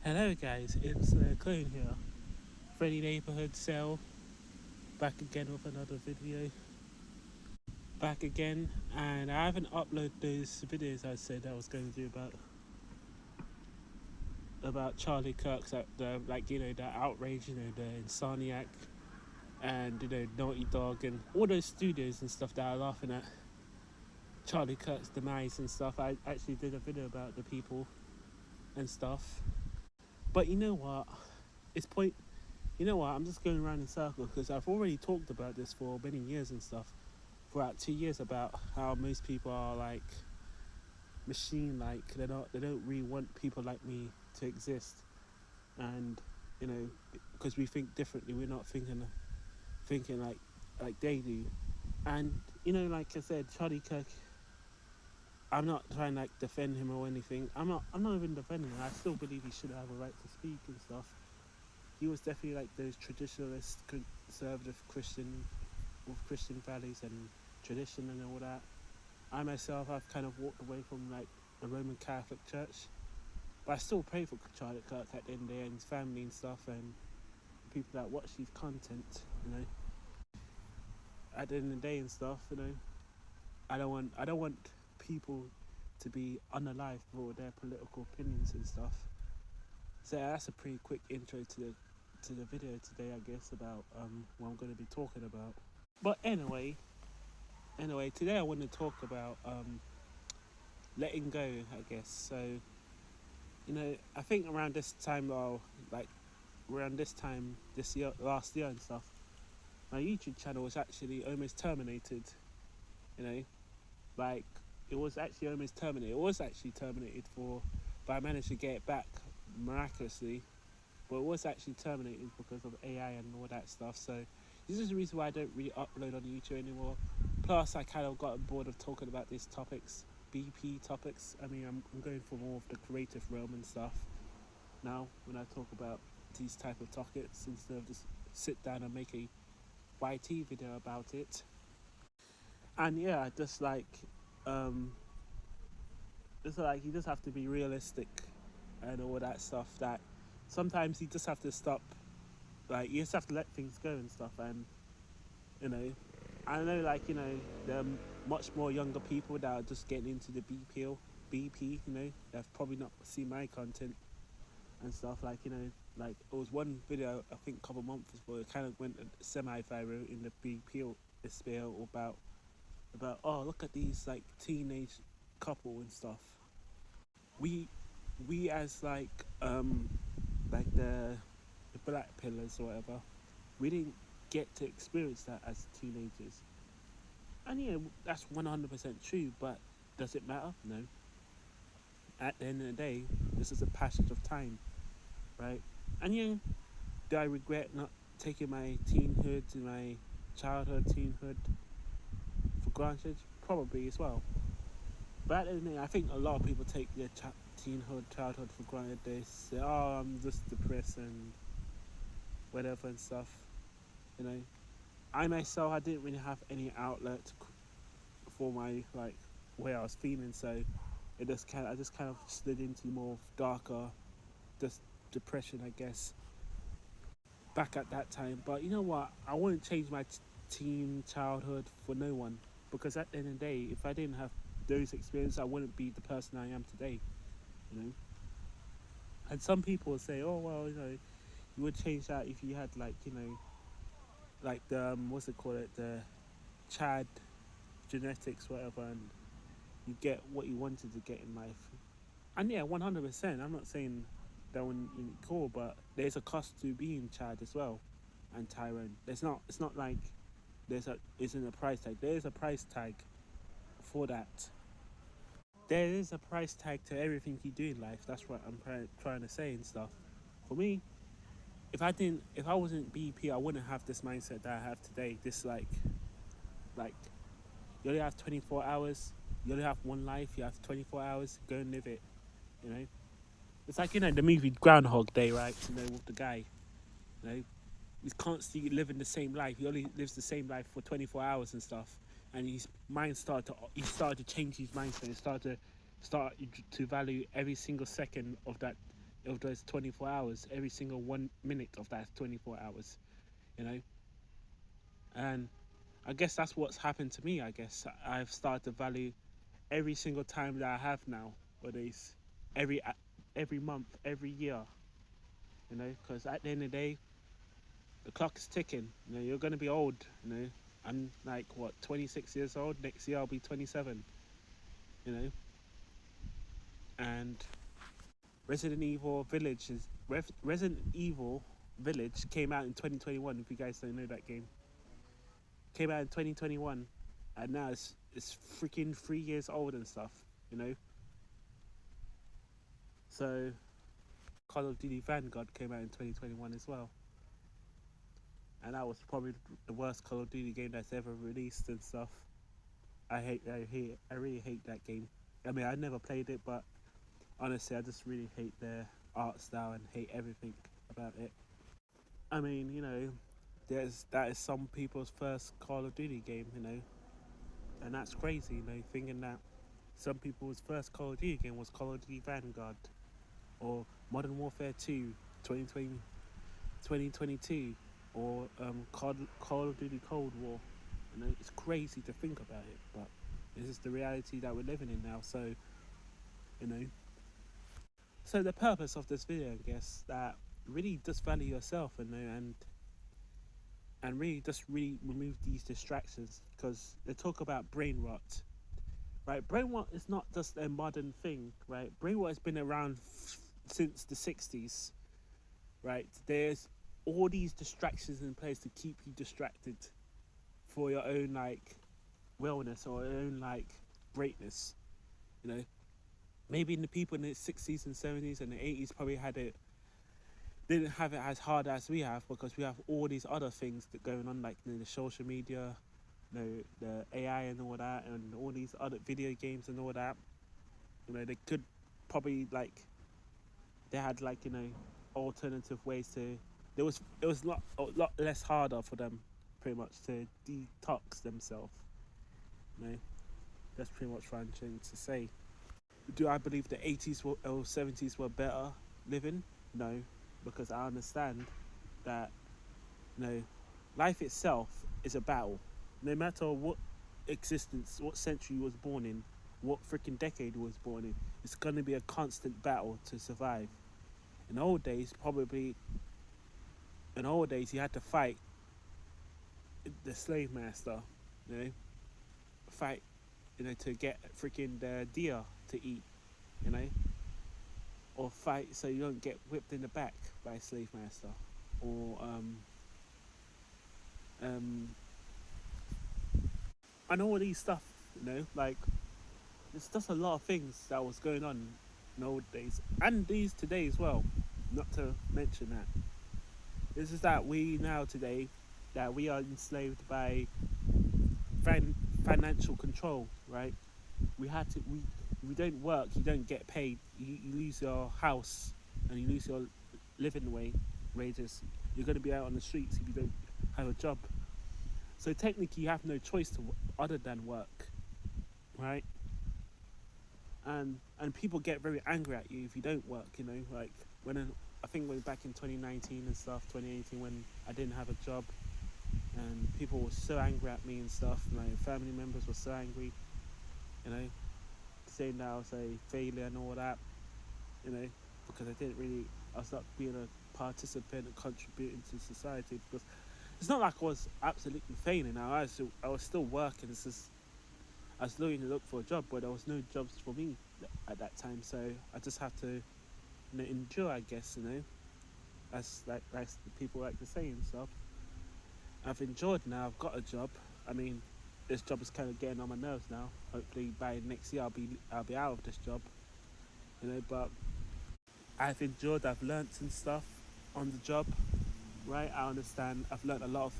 Hello guys, Inslayerclone here. Friendly neighborhood sale, back again with another video. Back again, and I haven't uploaded those videos I said I was going to do about Charlie Kirk's the outrage, the Insomniac, and Naughty Dog, and all those studios and stuff that are laughing at Charlie Kirk's demise and stuff. I actually did a video about the people and stuff. But you know what? It's point. You know what? I'm just going around in circles because I've already talked about this for many years and stuff. For about 2 years about how most people are like machine-like. They don't really want people like me to exist, and because we think differently. We're not thinking like they do, and like I said, Charlie Kirk. I'm not trying to like defend him or anything. I'm not even defending him. I still believe he should have a right to speak and stuff. He was definitely like those traditionalist, conservative Christian with Christian values and tradition and all that. I myself have kind of walked away from like the Roman Catholic Church, but I still pray for Charlie Kirk at the end of the day and his family and stuff, and people that watch his content. At the end of the day and stuff. I don't want people to be unalive for their political opinions and stuff. So that's a pretty quick intro to the video today, I guess, about what I'm going to be talking about. But anyway, today I want to talk about letting go, I guess. So, I think around this time, this year, last year and stuff, my YouTube channel was actually almost terminated. Like it was actually almost terminated. It was actually terminated but I managed to get it back miraculously. But it was actually terminated because of AI and all that stuff. So this is the reason why I don't really upload on YouTube anymore. Plus, I kind of got bored of talking about these topics, BP topics. I mean, I'm going for more of the creative realm and stuff now when I talk about these type of topics instead of just sit down and make a YT video about it. And yeah, just like you just have to be realistic and all that stuff. That sometimes you just have to stop. Like you just have to let things go and stuff. And I know there are much more younger people that are just getting into the BP. They've probably not seen my content and stuff. Like it was one video I think a couple of months ago. It kind of went semi-viral in the BP sphere about oh, look at these like teenage couple and stuff. We as the black pillars or whatever, we didn't get to experience that as teenagers. And yeah, that's 100% true, but does it matter? No. At the end of the day, this is a passage of time, right? And yeah, do I regret not taking my teenhood and my teenhood for granted? Probably as well. But at the end of the day, I think a lot of people take their childhood for granted. They say, "Oh, I'm just depressed and whatever and stuff." I myself, I didn't really have any outlet for my way I was feeling, so I just kind of slid into more darker, just depression, I guess. Back at that time, but you know what? I wouldn't change my teen childhood for no one, because at the end of the day, if I didn't have those experiences, I wouldn't be the person I am today. And some people say, "Oh well, you would change that if you had like the what's it called, the Chad genetics, whatever, and you get what you wanted to get in life." And yeah, 100%. I'm not saying that wouldn't be cool, but there's a cost to being Chad as well, and Tyrone. It's not like isn't a price tag. There is a price tag for that. There is a price tag to everything you do in life. That's what I'm trying to say and stuff. For me, if I wasn't BP, I wouldn't have this mindset that I have today. This like you only have 24 hours. You only have one life. You have 24 hours. Go and live it. It's like the movie Groundhog Day, right? With the guy. He's constantly living the same life. He only lives the same life for 24 hours and stuff. And his mind started to change his mindset. He started to value every single second of that of those 24 hours. Every single 1 minute of that is 24 hours, you know. And I guess that's what's happened to me. I guess I've started to value every single time that I have now, whether it's every every month, every year, you know, because at the end of the day, the clock is ticking. You know, you're gonna be old. You know, I'm like what 26 years old. Next year I'll be 27. You know, and Resident Evil Village is Resident Evil Village came out in 2021. If you guys don't know that game, came out in 2021, and now it's freaking 3 years old and stuff. You know, so Call of Duty Vanguard came out in 2021 as well, and that was probably the worst Call of Duty game that's ever released and stuff. I really hate that game. I mean, I never played it, but honestly, I just really hate their art style and hate everything about it. I mean, you know, that is some people's first Call of Duty game, you know, and that's crazy, you know, thinking that some people's first Call of Duty game was Call of Duty Vanguard or Modern Warfare 2, 2020, 2022, or Call of Duty Cold War. You know, it's crazy to think about it, but this is the reality that we're living in now. So, you know, so the purpose of this video, I guess, that really just value yourself, you know, and really just really remove these distractions, because they talk about brain rot, right? Brain rot is not just a modern thing, right? Brain rot has been around since the 60s, right? There's all these distractions in place to keep you distracted for your own like wellness or your own like greatness, you know. Maybe the people in the 60s and 70s and the 80s probably didn't have it as hard as we have, because we have all these other things that going on, like, you know, the social media, you know, the AI and all that, and all these other video games and all that. You know, they could probably like they had like, you know, alternative ways to. It was a lot less harder for them, pretty much, to detox themselves. You know, that's pretty much what I'm trying to say. Do I believe the 80s or 70s were better living? No, because I understand that, you know, life itself is a battle. No matter what existence, what century you was born in, what freaking decade you was born in, it's going to be a constant battle to survive. In old days, you had to fight the slave master, you know, fight, you know, to get freaking the deer to eat, you know, or fight so you don't get whipped in the back by a slave master, or um, and all these stuff, you know, like there's just a lot of things that was going on in old days and these today as well. Not to mention that this is that we now today that we are enslaved by financial control, right? We don't work, you don't get paid, you lose your house and you lose your living wages. You're going to be out on the streets if you don't have a job. So technically, you have no choice other than work, right? And people get very angry at you if you don't work. You know, like I think when back in 2019 and stuff, 2018, when I didn't have a job, and people were so angry at me and stuff. My family members were so angry, you know, saying that I was a failure and all that, you know, because I was not being a participant and contributing to society. Because it's not like I was absolutely failing. I was still working. It's just I was looking to look for a job, but there was no jobs for me at that time. So I just had to, you know, endure, I guess, you know, as the people like to say and stuff. I've enjoyed now. I've got a job. I mean, this job is kind of getting on my nerves now. Hopefully by next year I'll be out of this job, you know. But I've enjoyed. I've learnt some stuff on the job, right? I understand. I've learnt a lot of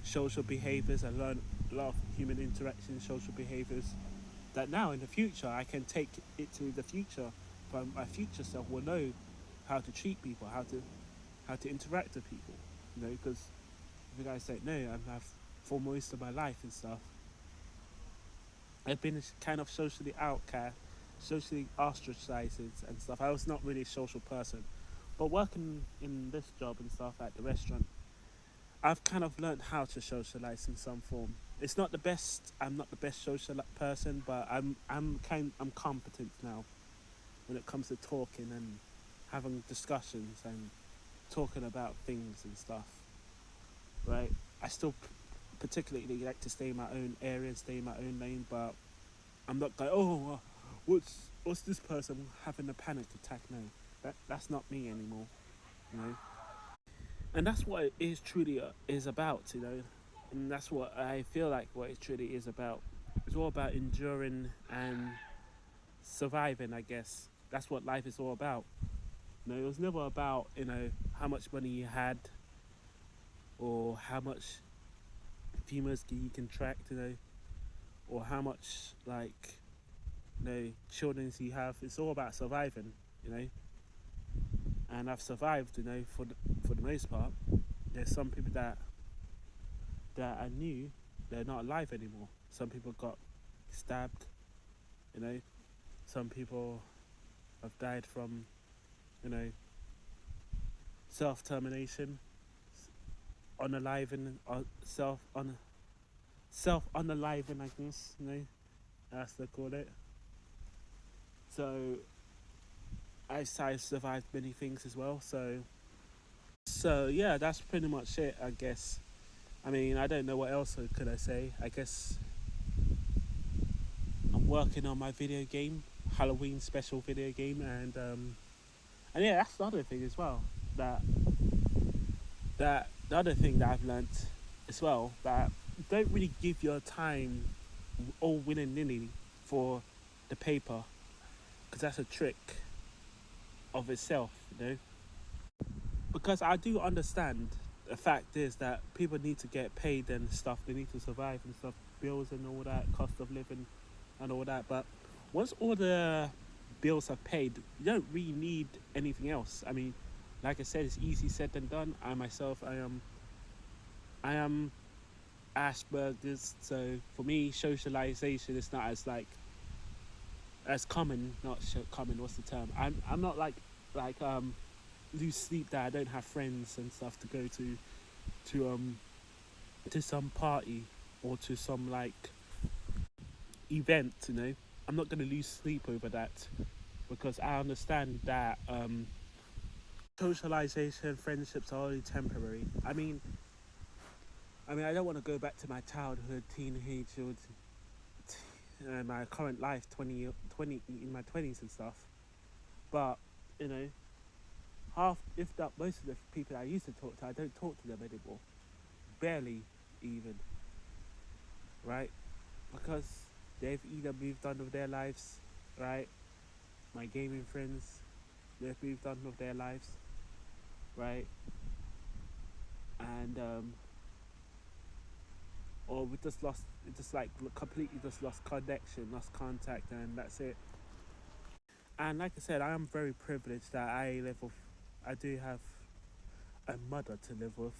social behaviors. I learned a lot of human interaction, social behaviors that now in the future I can take it to the future. But my future self will know how to treat people, how to interact with people, you know, because if you guys don't know, I've for most of my life and stuff, I've been kind of socially outcast, socially ostracized and stuff. I was not really a social person, but working in this job and stuff at the restaurant, I've kind of learned how to socialize in some form. It's not the best. I'm not the best social person, but I'm competent now when it comes to talking and having discussions and talking about things and stuff. Right? I still particularly like to stay in my own area, stay in my own lane, but I'm not like, oh, what's this person having a panic attack? No, that's not me anymore. You know, and that's what it is truly is about. You know, and that's what I feel like what it truly is about. It's all about enduring and surviving. I guess that's what life is all about. You know, it was never about how much money you had or how much females you can track. Or how much children you have. It's all about surviving. You know, and I've survived. For the most part. There's some people that I knew they're not alive anymore. Some people got stabbed. You know, some people have died from you know self termination, unaliving, self unaliving. I guess as they call it. So I survived many things as well. So yeah, that's pretty much it. I guess. I mean, I don't know what else could I say. I guess I'm working on my video game, Halloween special video game, and yeah, that's the other thing as well. That the other thing that I've learned as well, that don't really give your time all willy nilly for the paper, because that's a trick of itself. Because I do understand the fact is that people need to get paid and stuff. They need to survive and stuff, bills and all that, cost of living and all that. But once all the bills are paid, you don't really need anything else. I mean, like I said, it's easy said than done. I myself, I am Asperger's, so for me, socialization is not as common. Not common. What's the term? I'm not like lose sleep that I don't have friends and stuff to go to to some party or to some event. I'm not gonna lose sleep over that because I understand that socialization, friendships are only temporary. I mean, I don't want to go back to my childhood, teenagehood, my current life, 20 in my 20s and stuff. But you know, half, if not most of the people I used to talk to, I don't talk to them anymore. Barely, even, right? Because they've either moved on with their lives, right? My gaming friends, they've moved on with their lives, right? And or we just lost, just like completely just lost connection, lost contact, and that's it. And like I said, I am very privileged that I do have a mother to live with.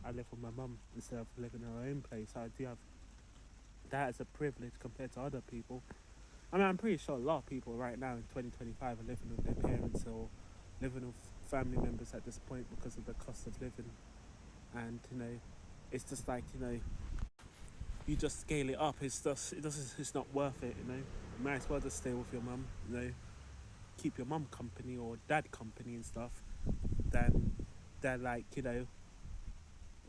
I live with my mum instead of living in her own place. So I do have that as a privilege compared to other people. I mean, I'm pretty sure a lot of people right now in 2025 are living with their parents or living with family members at this point because of the cost of living. And it's just like you just scale it up. It's not worth it. You might as well just stay with your mum. Keep your mum company or dad company and stuff. Than than like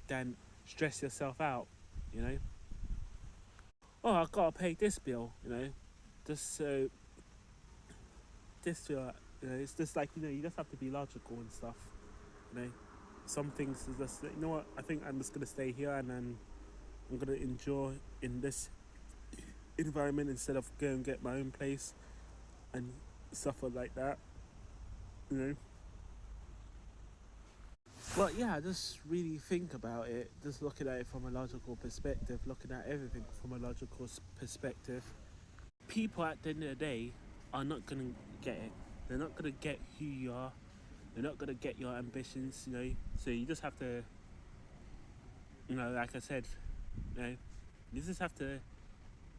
than stress yourself out. You know. Oh, I gotta pay this bill. Just so this feel. It's just like you just have to be logical and stuff. You know, some things is just what I think I'm just gonna stay here and then I'm gonna enjoy in this environment instead of go and get my own place and suffer like that. You know. But yeah, just really think about it. Just looking at it from a logical perspective, looking at everything from a logical perspective. People at the end of the day are not gonna get it. They're not gonna get who you are. They're not gonna get your ambitions. So you just have to, like I said, you know, you just have to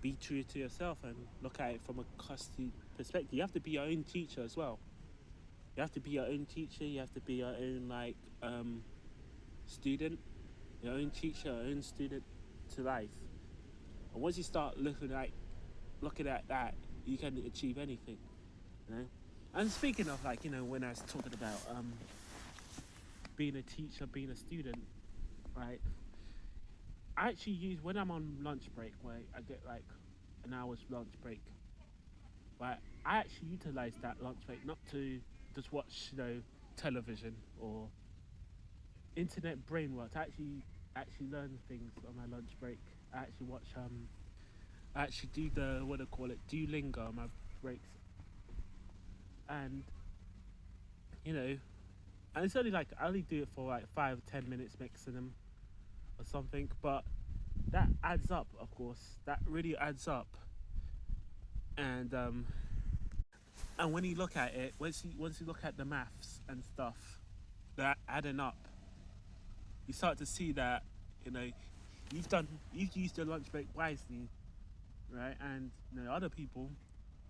be true to yourself and look at it from a cost perspective. You have to be your own teacher as well. You have to be your own teacher. You have to be your own student, your own teacher, your own student to life. And once you start looking at that, you can achieve anything. You know. And speaking of when I was talking about being a teacher, being a student, right? I actually use when I'm on lunch break, where I get like an hour's lunch break. Right, I actually utilize that lunch break not to just watch television or internet brain work. I actually learn things on my lunch break. I actually watch I actually do the what do I call it Duolingo on my breaks, and you know, and it's only like I only do it for like 5 or 10 minutes maximum or something, but that adds up, of course. That really adds up, and and when you look at it, once you look at the maths and stuff, that adding up, you start to see that you know you've used your lunch break wisely, right? And other people.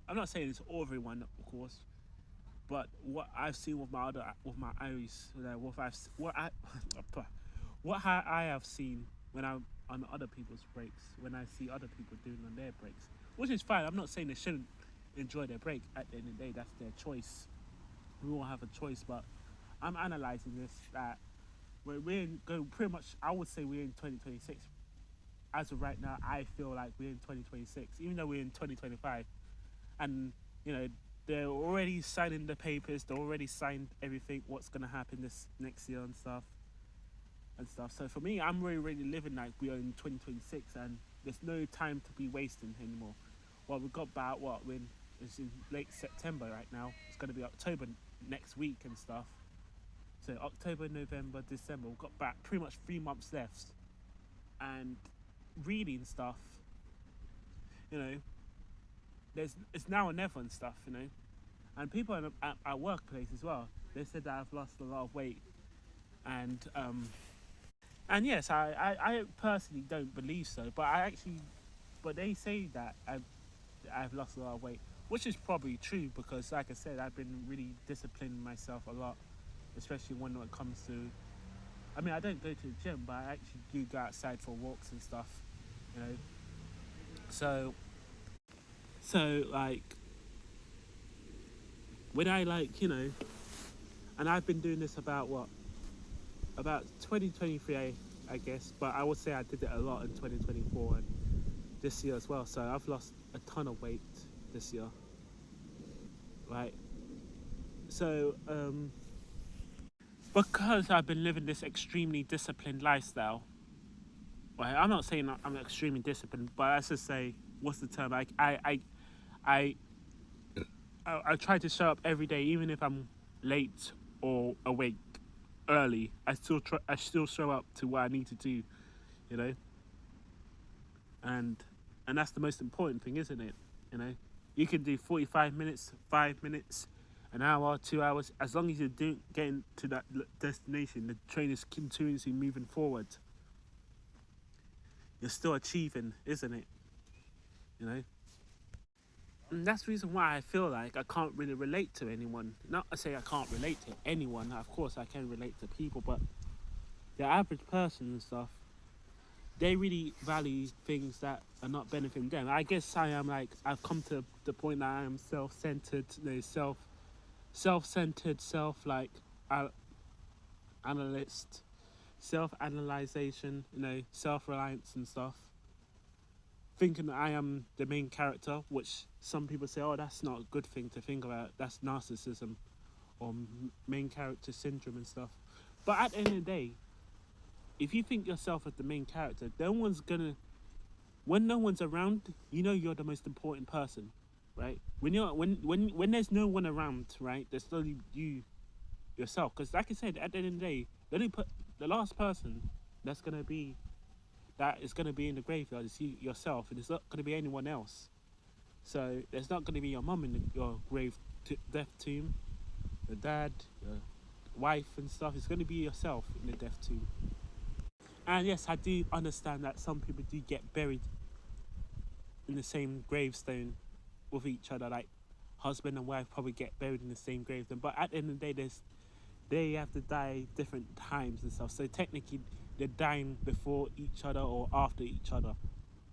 I'm not saying it's everyone, of course, but what I've seen with my eyes, what I have seen when I'm on other people's breaks, when I see other people doing on their breaks, which is fine. I'm not saying they shouldn't enjoy their break. At the end of the day, that's their choice. We all have a choice, but I'm analyzing this that going pretty much. I would say we're in 2026. As of right now, I feel like we're in 2026, even though we're in 2025, and they're already signing the papers. They already signed everything. What's gonna happen this next year and stuff. So for me, I'm really living like we are in 2026, and there's no time to be wasting anymore. Well, we've got about it's in late September right now. It's going to be October next week and stuff. So October, November, December, we've got about pretty much 3 months left, and reading stuff. You know, it's now or never and stuff. And people at workplace as well. They said that I've lost a lot of weight, and yes, I personally don't believe so, but they say that I've lost a lot of weight, which is probably true because, like I said, I've been really disciplining myself a lot, especially when it comes to. I mean, I don't go to the gym, but I actually do go outside for walks and stuff, you know. So, like, when I and I've been doing this about 2023, I guess, but I would say I did it a lot in 2024 and this year as well. So I've lost a ton of weight this year, right? So because I've been living this extremely disciplined lifestyle, right? I'm not saying I'm extremely disciplined, but let's just say, what's the term? I I try to show up every day, even if I'm late or awake early. I still show up to what I need to do, you know. And that's the most important thing, isn't it? You know, you can do 45 minutes, 5 minutes, an hour, 2 hours, as long as you're getting to that destination. The train is continuously moving forward. You're still achieving, isn't it? You know. And that's the reason why I feel like I can't really relate to anyone. Not to say I can't relate to anyone. Of course, I can relate to people, but the average person and stuff, they really value things that are not benefiting them. I guess I've come to the point that I am self-centered, self-centered, analyst, self-analyzation, self-reliance and stuff. Thinking that I am the main character, which some people say, oh, that's not a good thing to think about. That's narcissism or main character syndrome and stuff. But at the end of the day, if you think yourself as the main character, when no one's around, you're the most important person, right? When there's no one around, right, there's only you yourself. Because like I said, at the end of the day, the last person that's gonna be in the graveyard is you yourself, and it's not gonna be anyone else. So there's not gonna be your mum in your death tomb, your dad, your wife and stuff. It's gonna be yourself in the death tomb. And yes, I do understand that some people do get buried in the same gravestone with each other. Like, husband and wife probably get buried in the same grave. But at the end of the day, they have to die different times and stuff. So technically, they're dying before each other or after each other.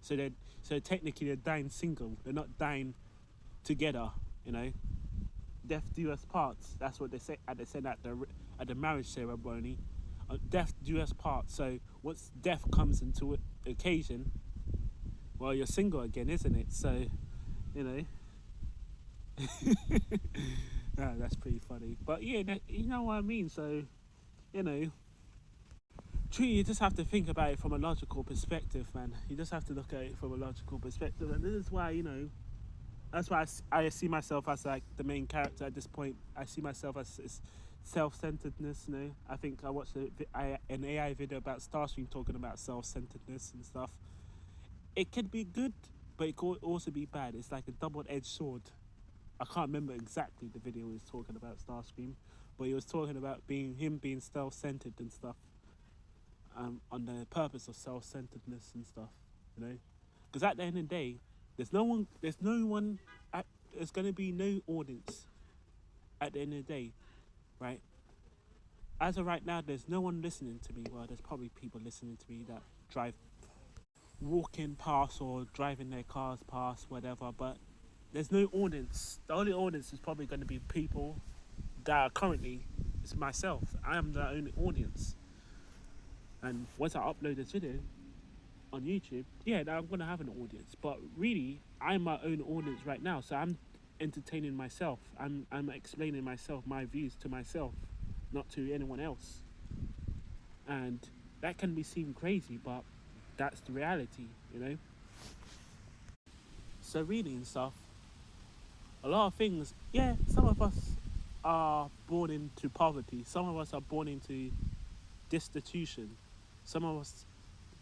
So technically, they're dying single. They're not dying together. You know, death do us parts. That's what they say. They said at the marriage ceremony. Death do us parts. So once death comes into occasion, well, you're single again, isn't it? So, you know, that's pretty funny. But yeah, you know what I mean. So, you know, truly, you just have to think about it from a logical perspective, man. You just have to look at it from a logical perspective, and this is why, that's why I see myself as like the main character at this point. I see myself as self-centeredness. I think I watched an AI video about Starstream talking about self-centeredness and stuff. It could be good, but it could also be bad. It's like a double-edged sword. I can't remember exactly the video he was talking about Starscream, but he was talking about him being self-centered and stuff, on the purpose of self-centeredness and stuff, because at the end of the day, there's no one, there's going to be no audience at the end of the day, right? As of right now, there's no one listening to me. Well, there's probably people listening to me that walking past or driving their cars past, whatever, but there's no audience. The only audience is probably going to be people that are currently, it's myself. I am the only audience. And once I upload this video on YouTube, yeah, I'm going to have an audience. But really, I'm my own audience right now. So I'm entertaining myself. I'm explaining myself, my views to myself, not to anyone else. And that can be seen crazy, but that's the reality. So really and stuff, a lot of things, yeah, some of us are born into poverty. Some of us are born into destitution. Some of us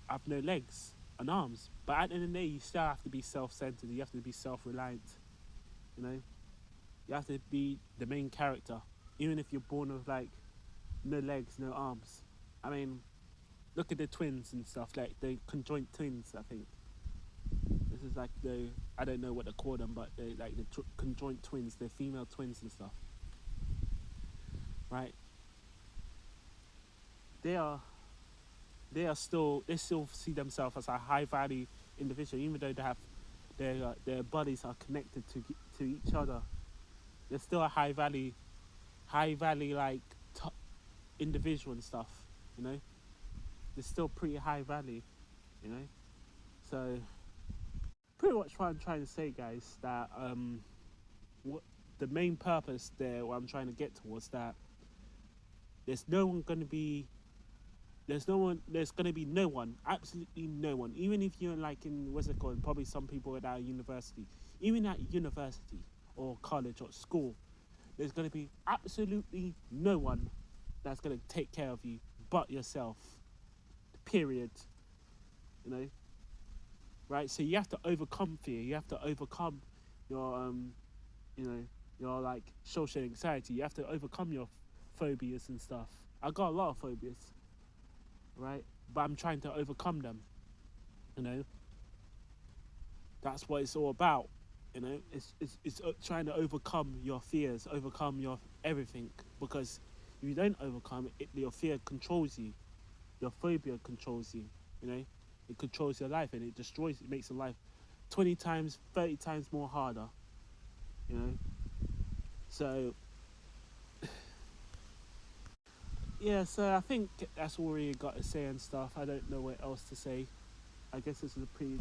have no legs and arms. But at the end of the day, you still have to be self-centered. You have to be self-reliant. You have to be the main character, even if you're born with like no legs, no arms. I mean, look at the twins and stuff, like the conjoined twins. I think this is like I don't know what they call them, but they like the conjoined twins, the female twins and stuff, right? They still see themselves as a high value individual, even though they have their bodies are connected to each other. They're still a high value like individual and stuff. They're still pretty high value. So pretty much what I'm trying to say, guys, that what the main purpose there, what I'm trying to get towards, that there's going to be no one, absolutely no one, even if you're like in, what's it called, probably some people at our university, even at university or college or school, there's going to be absolutely no one that's going to take care of you but yourself, period. Right? So you have to overcome fear. You have to overcome your your like social anxiety. You have to overcome your phobias and stuff. I got a lot of phobias, right? But I'm trying to overcome them. That's what it's all about. It's trying to overcome your fears, overcome your everything. Because if you don't overcome it, your fear controls you. Your phobia controls you. It controls your life, and it destroys. It makes your life 20 times, 30 times more harder. So yeah, so I think that's all we got to say and stuff. I don't know what else to say. I guess this is a pretty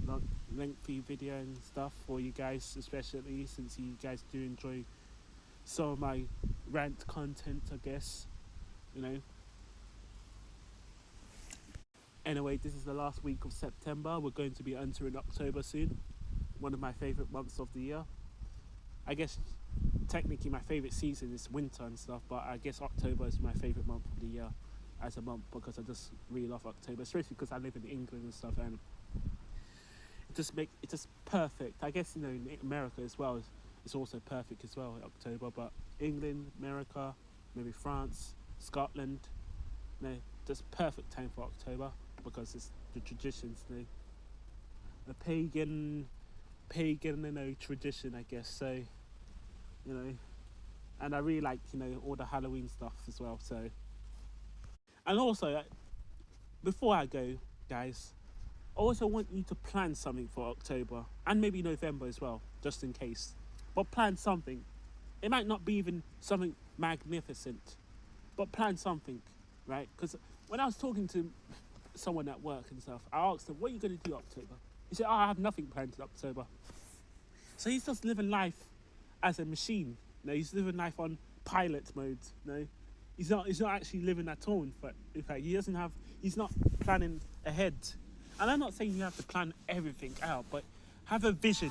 lengthy video and stuff for you guys, especially since you guys do enjoy some of my rant content, I guess. Anyway, this is the last week of September. We're going to be entering October soon. One of my favourite months of the year. I guess technically my favourite season is winter and stuff, but I guess October is my favourite month of the year as a month, because I just really love October, especially because I live in England and stuff, and it's just perfect. I guess in America as well, it's also perfect as well, October, but England, America, maybe France, Scotland, just perfect time for October, because it's the traditions, the pagan tradition, I guess. So you know. And I really like, all the Halloween stuff as well. So, and also, before I go, guys, I also want you to plan something for October and maybe November as well, just in case. But plan something. It might not be even something magnificent, but plan something, right? Because when I was talking to someone at work and stuff, I asked him, "What are you going to do October?" He said, "Oh, I have nothing planned in October." So he's just living life as a machine. He's living life on pilot mode. He's not. He's not actually living at all. In fact, he doesn't have. He's not planning ahead. And I'm not saying you have to plan everything out, but have a vision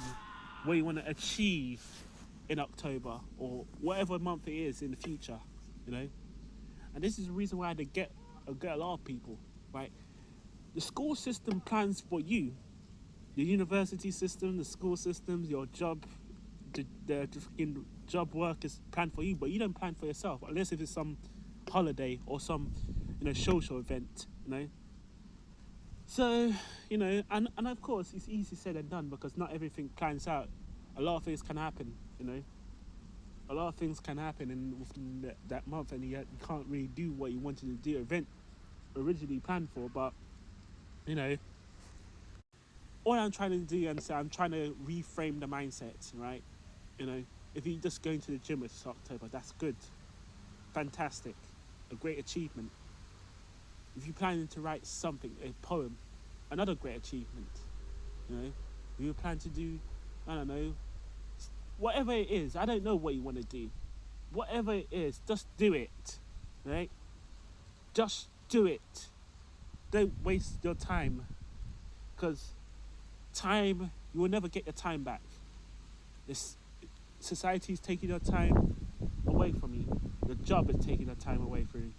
where you want to achieve in October or whatever month it is in the future. And this is the reason why they get a lot of people, right? The school system plans for you. The university system, the school systems, your job, the job work is planned for you, but you don't plan for yourself unless if it's some holiday or some social event. So and of course it's easy said and done because not everything plans out. A lot of things can happen. A lot of things can happen within that month, and you can't really do what you wanted to do event originally planned for. But all I'm trying to do, and so I'm trying to reframe the mindset, right? If you're just going to the gym this October, that's good, fantastic, a great achievement. If you're planning to write something, a poem, another great achievement. If you plan to do, I don't know, whatever it is, I don't know what you want to do. Whatever it is, just do it, right? Just do it. Don't waste your time, because time, you will never get your time back. This society is taking your time away from you. Your job is taking your time away from you.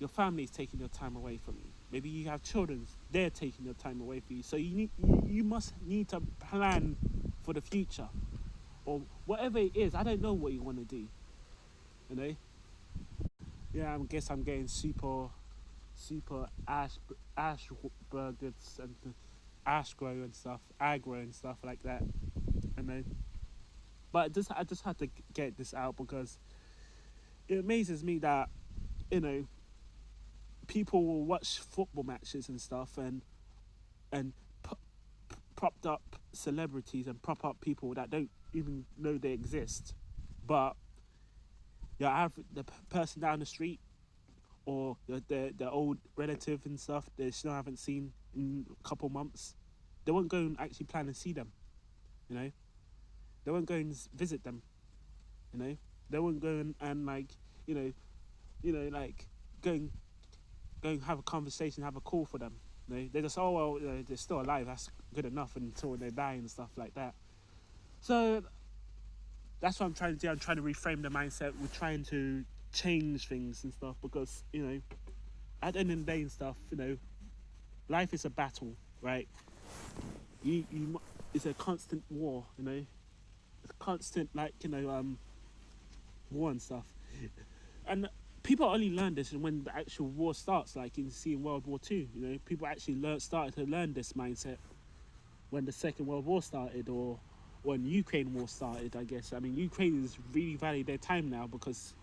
Your family is taking your time away from you. Maybe you have children, they're taking your time away from you. So you must need to plan for the future. Or whatever it is, I don't know what you want to do. Yeah, I guess I'm getting super Ashburgers and Ashgrow and stuff, aggro and stuff like that. But I just had to get this out because it amazes me that people will watch football matches and stuff and propped up celebrities and prop up people that don't even know they exist. But the person down the street or the old relative and stuff they still haven't seen in a couple months, they won't go and actually plan to see them. They won't go and visit them. They won't go and like like go and have a conversation, have a call for them. They just they're still alive. That's good enough until they die and stuff like that. So that's what I'm trying to do. I'm trying to reframe the mindset. We're trying to change things and stuff because at the end of the day and stuff, life is a battle, right? It's a constant war, it's a constant war and stuff, and people only learn this when the actual war starts, like in World War II. People actually started to learn this mindset when the Second World War started, or when Ukraine war started. I guess Ukraine is really valuing their time now because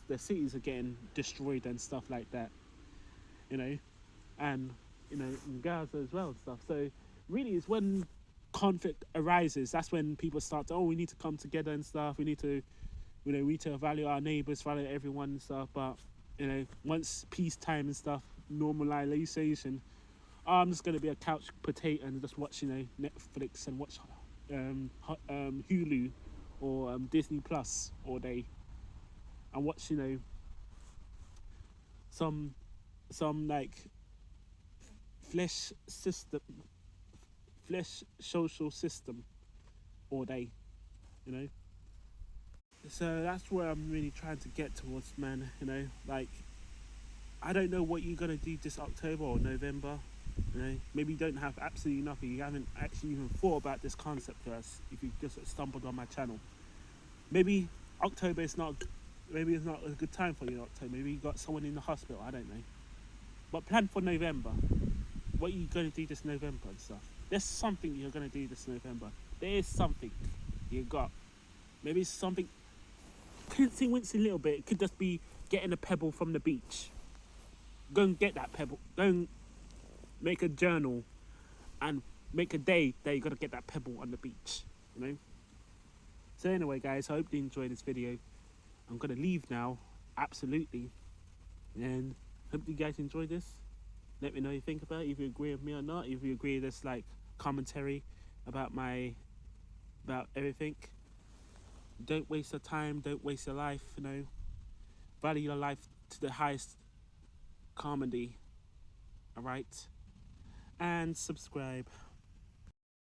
their cities are getting destroyed and stuff like that. And in Gaza as well and stuff. So really, it's when conflict arises. That's when people start to we need to come together and stuff. We need to we need to value our neighbours, value everyone and stuff. But once peacetime and stuff, normalization, I'm just gonna be a couch potato and just watch Netflix and watch Hulu or Disney Plus all day and watch some like flesh social system all day. So that's where I'm really trying to get towards, man. Like, I don't know what you're gonna do this October or November. Maybe you don't have absolutely nothing. You haven't actually even thought about this concept first. If you just stumbled on my channel, maybe October is not. Maybe it's not a good time for you in October. Maybe you got someone in the hospital. I don't know. But plan for November. What are you gonna do this November and stuff? There's something you're gonna do this November. There is something you got. Maybe it's something Wincy a little bit. It could just be getting a pebble from the beach. Go and get that pebble. Go and make a journal and make a day that you got to get that pebble on the beach, you know? So anyway, guys, I hope you enjoyed this video. I'm going to leave now, absolutely. And hope you guys enjoyed this. Let me know what you think about it, if you agree with me or not, if you agree with this, like, commentary about everything. Don't waste your time, don't waste your life, you know. Value your life to the highest comedy, alright? And subscribe.